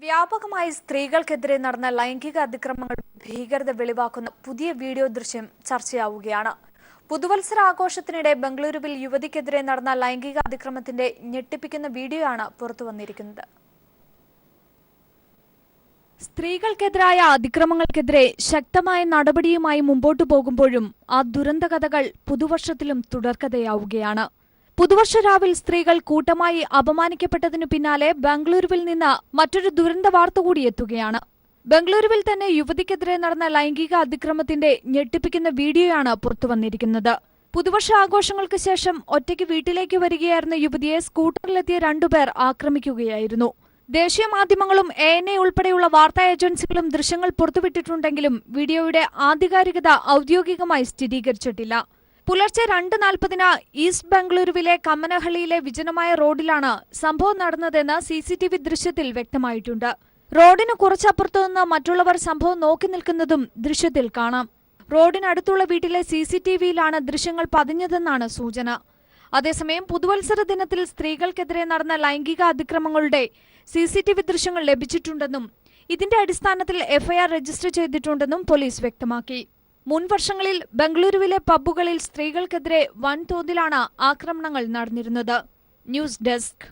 വ്യാപകമായി സ്ത്രീകൾക്കെതിരെ നടന്ന ലൈംഗിക അതിക്രമങ്ങൾ ഭീകരത വെളിവാക്കുന്ന പുതിയ വീഡിയോ ദൃശ്യം ചർച്ചയാവുകയാണ്. പുതുവത്സര ആഘോഷത്തിനിടെ ബംഗളൂരുവിൽ യുവതിക്കെതിരെ നടന്ന ലൈംഗിക അതിക്രമത്തിന്റെ ഞെട്ടിപ്പിക്കുന്ന വീഡിയോയാണ് പുറത്തുവന്നിരിക്കുന്നത്. സ്ത്രീകൾക്കെതിരായ അതിക്രമങ്ങൾക്കെതിരെ ശക്തമായ നടപടിയുമായി മുമ്പോട്ടു പോകുമ്പോഴും ആ ദുരന്ത കഥകൾ പുതുവർഷത്തിലും തുടർക്കഥയാവുകയാണ്. പുതുവർഷ രാവിൽ സ്ത്രീകൾ കൂട്ടമായി അപമാനിക്കപ്പെട്ടതിനു പിന്നാലെ ബംഗളൂരുവിൽ നിന്ന് മറ്റൊരു ദുരന്ത വാർത്ത കൂടി എത്തുകയാണ്. ബംഗളൂരുവിൽ തന്നെ യുവതിക്കെതിരെ നടന്ന ലൈംഗിക അതിക്രമത്തിന്റെ ഞെട്ടിപ്പിക്കുന്ന വീഡിയോയാണ് പുറത്തുവന്നിരിക്കുന്നത്. പുതുവർഷ ആഘോഷങ്ങൾക്ക് ശേഷം ഒറ്റയ്ക്ക് വീട്ടിലേക്ക് വരികയായിരുന്ന യുവതിയെ സ്കൂട്ടറിലെത്തിയ രണ്ടുപേർ ആക്രമിക്കുകയായിരുന്നു. ദേശീയ മാധ്യമങ്ങളും ANA ഉൾപ്പെടെയുള്ള വാർത്താ ഏജൻസികളും ദൃശ്യങ്ങൾ പുറത്തുവിട്ടിട്ടുണ്ടെങ്കിലും വീഡിയോയുടെ ആധികാരികത ഔദ്യോഗികമായി സ്ഥിരീകരിച്ചിട്ടില്ല. പുലർച്ചെ 2:40 ഈസ്റ്റ് ബംഗളൂരുവിലെ കമ്മനഹള്ളിയിലെ വിജനമായ റോഡിലാണ് സംഭവം നടന്നതെന്ന് CCTV ദൃശ്യത്തിൽ വ്യക്തമായിട്ടുണ്ട്. റോഡിന് കുറച്ചപ്പുറത്തുനിന്ന് മറ്റുള്ളവർ സംഭവം നോക്കി നിൽക്കുന്നതും ദൃശ്യത്തിൽ കാണാം. റോഡിനടുത്തുള്ള വീട്ടിലെ CCTVയിലാണ് ദൃശ്യങ്ങൾ പതിഞ്ഞതെന്നാണ് സൂചന. അതേസമയം പുതുവത്സര ദിനത്തിൽ സ്ത്രീകൾക്കെതിരെ നടന്ന ലൈംഗിക അതിക്രമങ്ങളുടെ CCTV ദൃശ്യങ്ങൾ ലഭിച്ചിട്ടുണ്ടെന്നും ഇതിന്റെ അടിസ്ഥാനത്തിൽ FIR രജിസ്റ്റർ ചെയ്തിട്ടുണ്ടെന്നും പോലീസ് വ്യക്തമാക്കി. മുൻവർഷങ്ങളിൽ ബംഗളൂരുവിലെ പബ്ബുകളിൽ സ്ത്രീകൾക്കെതിരെ വൻതോതിലാണ് ആക്രമണങ്ങൾ നടന്നിരുന്നത്. News desk.